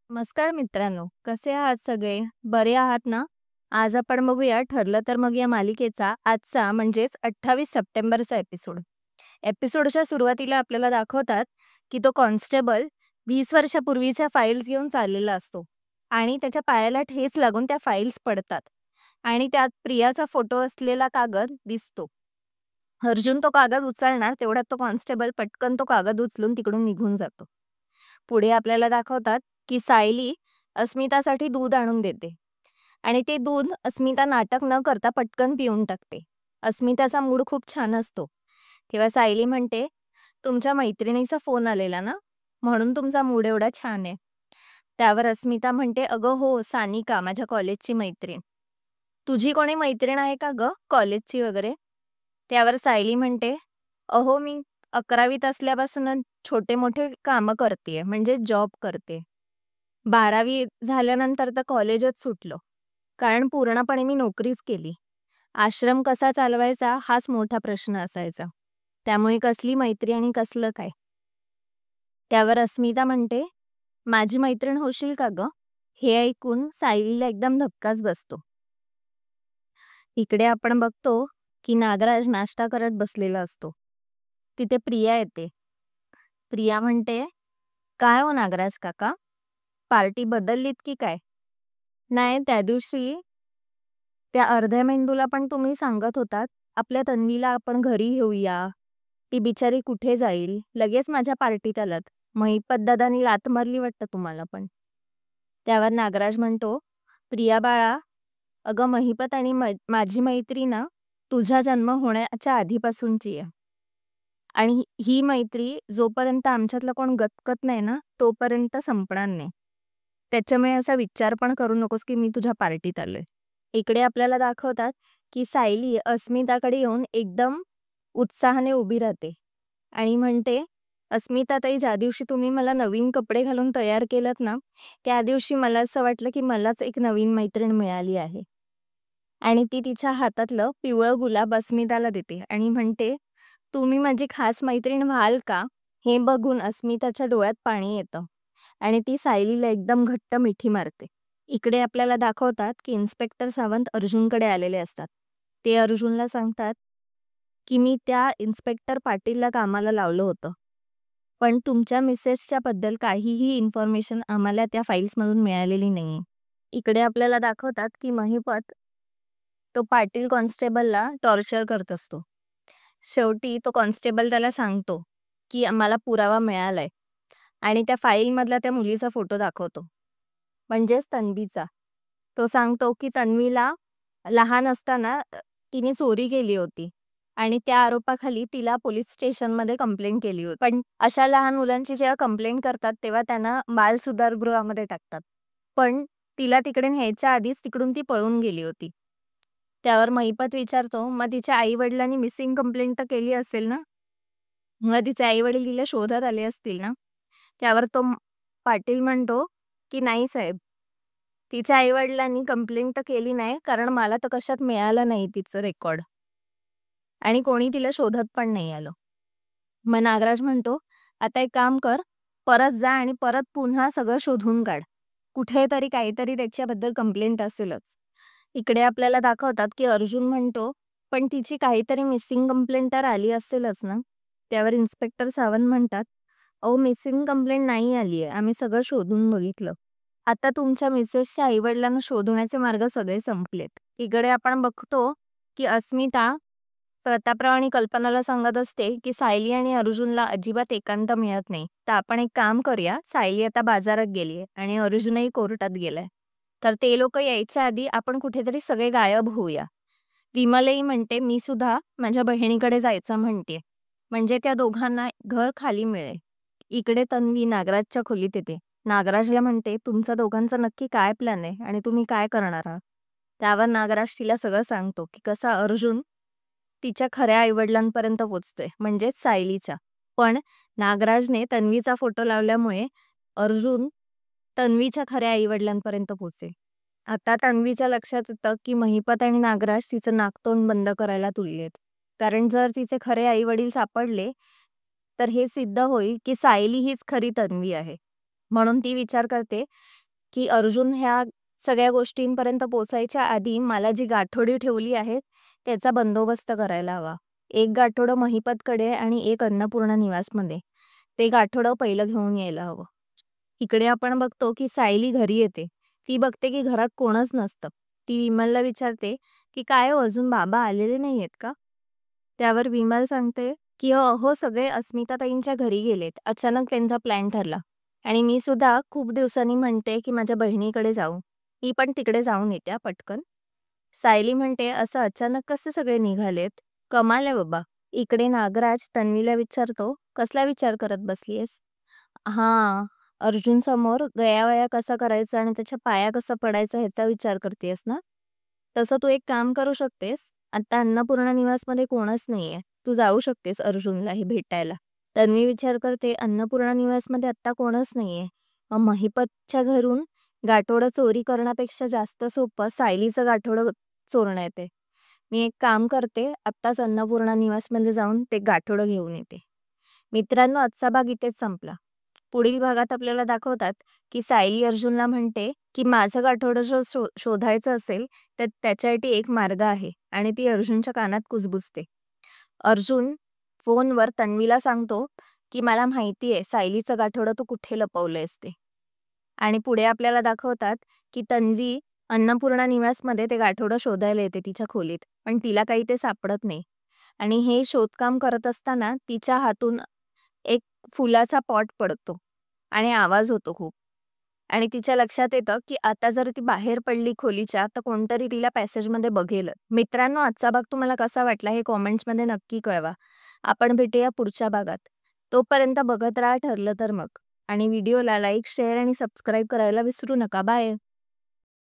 नमस्कार मित्रांनो, कसे आहात सगळे? बरे आहात ना? आज आपण बघूया ठरलं तर मग या मालिकेचा आजचा म्हणजेच 28 सप्टेंबरचा एपिसोड. एपिसोडच्या सुरुवातीला आपल्याला दाखवतात की तो कॉन्स्टेबल 20 वर्षापूर्वीच्या फाईल्स घेऊन चाललेला असतो आणि त्याच्या पायाला ठेच लागून त्या फाईल्स पडतात आणि त्यात प्रियाचा फोटो असलेला कागद दिसतो. अर्जुन तो कागद उचलणार तेवढ्यात तो कॉन्स्टेबल पटकन तो कागद उचलून तिकडून निघून जातो. पुढे आपल्याला दाखवतात की सायली अस्मितासाठी दूध आणून देते आणि ते दूध अस्मिता नाटक न करता पटकन पिऊन टाकते. अस्मिताचा मूड खूप छान असतो. तेव्हा सायली म्हणते, तुमच्या मैत्रिणीचा फोन आलेला ना, म्हणून तुमचा मूड एवढा छान आहे. त्यावर अस्मिता म्हणते, अगं हो, सानिका, माझ्या कॉलेजची मैत्रीण. तुझी कोणी मैत्रीण आहे का ग कॉलेजची वगैरे? त्यावर सायली म्हणते, अहो मी 11वीत असल्यापासून छोटे मोठे कामं करते, म्हणजे जॉब करते. 12वी झाल्यानंतर तर कॉलेजच सुटलो, कारण पूर्णपणे मी नोकरीच केली. आश्रम कसा चालवायचा हाच मोठा प्रश्न असायचा. त्यामुळे कसली मैत्री आणि कसलं काय. त्यावर अस्मिता म्हणते, माझी मैत्रीण होशील का ग? हे ऐकून सायलीला एकदम धक्काच बसतो. इकडे आपण बघतो की नागराज नाश्ता करत बसलेला असतो. तिथे प्रिया येते. प्रिया म्हणते, काय हो नागराज काका, पार्टी बदललीत की काय? नाही, त्या दिवशी त्या अर्ध्या मेंदूला पण तुम्ही सांगत होतात, आपल्या तन्वीला आपण घरी घेऊया, ती बिचारी कुठे जाईल, लगेच माझ्या पार्टीत आलात. महिपत दादानी लात मारली वाटतं तुम्हाला पण. त्यावर नागराज म्हणतो, प्रिया बाळा, अगं महिपत आणि माझी मैत्री ना तुझा जन्म होण्याच्या आधीपासूनची आहे. आणि ही मैत्री जोपर्यंत आमच्यातलं कोण गतकत नाही ना तोपर्यंत संपणार नाही. त्याच्यामुळे असा विचार पण करू नकोस की मी तुझ्या पार्टीत आलोय. इकडे आपल्याला दाखवतात की सायली अस्मिताकडे येऊन एकदम उत्साहाने उभी राहते आणि म्हणते, अस्मिताताई, ज्या दिवशी तुम्ही मला नवीन कपडे घालून तयार केलत ना, त्या दिवशी मला असं वाटलं की मलाच एक नवीन मैत्रीण मिळाली आहे. आणि ती तिच्या हातातलं पिवळं गुलाब अस्मिताला देते आणि म्हणते, तुम्ही माझी खास मैत्रीण व्हाल का? हे बघून अस्मिताच्या डोळ्यात पाणी येतं आणि ती सायलीला एकदम घट्ट मिठी मारते. इकडे आपल्याला दाखवतात की इन्स्पेक्टर सावंत अर्जुनकडे आलेले असतात. ते अर्जुनला सांगतात की मी त्या इन्स्पेक्टर पाटीलला कामाला लावलं होतं, पण तुमच्या मिसेसच्या बद्दल काहीही इन्फॉर्मेशन आम्हाला त्या फाईल्समधून मिळालेली नाही. इकडे आपल्याला दाखवतात की महिपत तो पाटील कॉन्स्टेबलला टॉर्चर करत असतो. शेवटी तो कॉन्स्टेबल त्याला सांगतो की आम्हाला पुरावा मिळालाय आणि त्या फाईलमधला त्या मुलीचा फोटो दाखवतो, म्हणजेच तन्वीचा. तो सांगतो की तन्वीला लहान असताना तिने चोरी केली होती आणि त्या आरोपाखाली तिला पोलीस स्टेशनमध्ये कंप्लेंट केली होती. पण अशा लहान मुलांची जेव्हा कंप्लेंट करतात तेव्हा त्यांना बाल सुधारगृहामध्ये टाकतात. पण तिला तिकडे न्यायच्या आधीच तिकडून ती पळून गेली होती. त्यावर महिपत विचारतो, मग तिच्या आई वडिलांनी मिसिंग कंप्लेंट तर केली असेल ना, मग तिचे आई वडील तिला शोधत आले असतील ना? त्यावर तो पाटील म्हणतो की नाही साहेब, तिच्या आई वडिलांनी कंप्लेंट तर केली नाही, कारण मला तर कशात मिळालं नाही तिचं रेकॉर्ड आणि कोणी तिला शोधत पण नाही आलं. मग नागराज म्हणतो, आता एक काम कर, परत जा आणि परत पुन्हा सगळं शोधून काढ. कुठेतरी काहीतरी त्याच्याबद्दल कंप्लेंट असेलच. इकडे आपल्याला दाखवतात की अर्जुन म्हणतो, पण तिची काहीतरी मिसिंग कंप्लेंट तर आली असेलच ना? त्यावर इन्स्पेक्टर सावंत म्हणतात, अहो मिसिंग कंप्लेंट नाही आली आहे, आम्ही सगळं शोधून बघितलं. आता तुमच्या मिसेसच्या आईवडिलांना शोधण्याचे मार्ग सगळे संपलेत. इकडे आपण बघतो की अस्मिता प्रतापराव आणि कल्पनाला सांगत असते की सायली आणि अर्जुनला अजिबात एकांत मिळत नाही, तर आपण एक काम करूया, सायली आता बाजारात गेलीये आणि अर्जुनही कोर्टात गेलाय, तर ते लोक यायच्या आधी आपण कुठेतरी सगळे गायब होऊया. विमलही म्हणते, मी सुद्धा माझ्या बहिणीकडे जायचं म्हणते, म्हणजे त्या दोघांना घर खाली मिळेल. इकडे तन्वी नागराजच्या खोलीत येते. नागराजला म्हणते, तुमचा दोघांचा नक्की काय प्लॅन आहे आणि तुम्ही काय करणार आहात? त्यावर नागराज तिला सगळं सांगतो की कसा अर्जुन तिच्या खऱ्या आईवडिलांपर्यंत पोचतोय, म्हणजेच सायलीच्या. पण नागराजने तन्वीचा फोटो लावल्यामुळे अर्जुन तन्वीच्या खऱ्या आईवडिलांपर्यंत पोचेल. आता तन्वीच्या लक्षात येतं की महिपत आणि नागराज तिचं नाकतोंड बंद करायला तुललेत. कारण जर तिचे खरे आईवडील सापडले तर हे सिद्ध होईल की सायली हीच खरी तन्वी आहे. म्हणून ती विचार करते की अर्जुन ह्या सगळ्या गोष्टींपर्यंत पोहोचायच्या आधी मला जी गाठोडी ठेवली आहे त्याचा बंदोबस्त करायला हवा. एक गाठोडं महिपतकडे आणि एक अन्नपूर्णा निवासमध्ये. ते गाठोडं पहिलं घेऊन यायला हवं. इकडे आपण बघतो की सायली घरी येते. ती बघते की घरात कोणच नसतं. ती विमलला विचारते की "काय हो, अजून बाबा आलेले नाहीयेत का?" त्यावर विमल सांगते की "अहो, सगळे अस्मिताताईंच्या घरी गेलेत. अचानक त्यांचा प्लॅन ठरला. आणि मी सुद्धा खूप दिवसांनी म्हणते की माझ्या बहिणीकडे जाऊ. मी पण तिकडे जाऊन येते पटकन." सायली म्हणते, "असं अचानक कसे सगळे निघालेत? कमाल आहे बाबा." इकडे नागराज तन्वीला विचारतो, "कसला विचार करत बसलीयस?" "हां, अर्जुन समोर गयावया कसा करायचा आणि त्याच्या पाया कसा पडायचा ह्याचा विचार करतेयस ना? तसं तू एक काम करू शकतेस. आता अन्नपूर्णा निवासमध्ये कोणच नाहीये. तू जाऊ शकतेस अर्जुनलाही भेटायला." तन्वी विचार करते, "अन्नपूर्णा निवासमध्ये आत्ता कोणच नाहीये. मग महिपतच्या घरून गाठोडं चोरी करण्यापेक्षा जास्त सोपं सायलीचं गाठोडं चोरणं आहे ते. मी एक काम करते, आत्ताच अन्नपूर्णा निवासमध्ये जाऊन ते गाठोडं घेऊन येते." मित्रांनो, आजचा भाग इथेच संपला. पुढील भागात आपल्याला दाखवतात की सायली अर्जुनला म्हणते की माझं गाठोडं जर शोधायचं असेल तर त्याच्यासाठी एक मार्ग आहे आणि ती अर्जुनच्या कानात कुजबुजते. अर्जुन फोनवर तन्वीला सांगतो की मला माहिती आहे सायलीचं गाठोडं तू कुठे लपवलंयस ते. आणि पुढे आपल्याला दाखवतात की तन्वी अन्नपूर्णा निवासमध्ये ते गाठोडं शोधायला येते तिच्या खोलीत, पण तिला काही ते सापडत नाही. आणि हे शोधकाम करत असताना तिच्या हातून एक फुलाचा पॉट पडतो आणि आवाज होतो खूप. आणि तिच्या लक्षात येतं की आता जर ती बाहेर पडली खोलीच्या तर कोणतरी तिला पॅसेजमध्ये बघेल. मित्रांनो, आजचा भाग तुम्हाला कसा वाटला हे कॉमेंट्समध्ये नक्की कळवा. आपण भेटूया पुढच्या भागात. तोपर्यंत बघत राहा ठरलं तर मग. आणि व्हिडिओला लाईक, शेअर आणि सबस्क्राईब करायला विसरू नका. बाय.